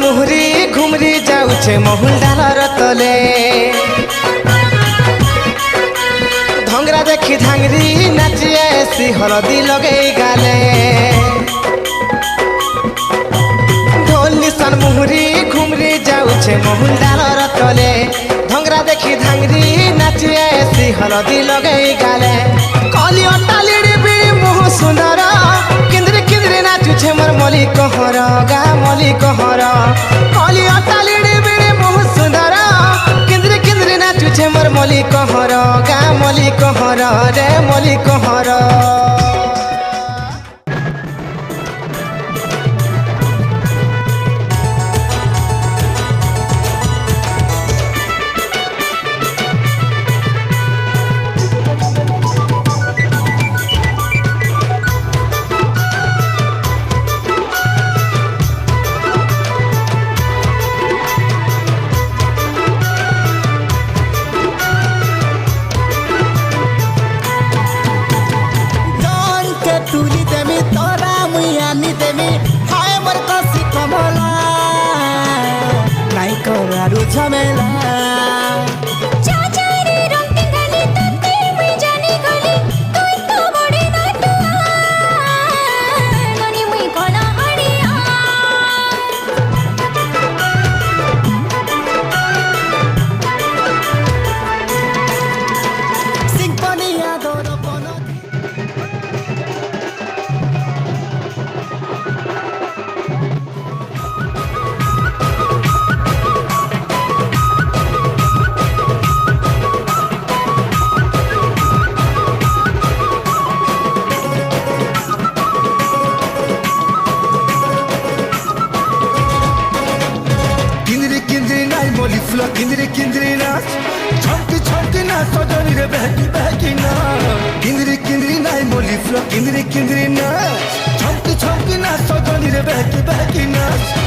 Muhuri घुमरी जाऊे Mahul dollar तले धंगरा देखी धांगरी नाची आसी हलदी लगे गाले ढोल निशान मुहुरी घुमरी जाऊे महुल डालर तले धंगरा देखी धांगरी नाची आसी हलदी लगे गाले कलिया तालिड़ी बिड़ी मुह सुंदर किंद्री किंद्री नाचुछे मोर मली कहर गा मली कहर कलिया तालिड़ी बिड़ी मुह सुंदर किंद्री किंद्री नाचुछे मोर मली कहर गा मली कहर रे मली कहर तुली देमी तोरा मुयानी देमी हाय मोर कसी कमला नाई करारु झमेला चाचारी रंग गली तते मुई जानी गली तोय तो बड़ी नाटुआ गनी मुई कोला हड़िया सिंफनिया दोरो बनो मोली फुला किंद्री किंद्री नाच छमकी छमकी नाच सजनी रे बहकी बहकी नाच किंद्री किंद्री नाच मोली फुला किंद्री किंद्री नाच छमकी छमकी नाच सजनी रे बहकी बहकी नाच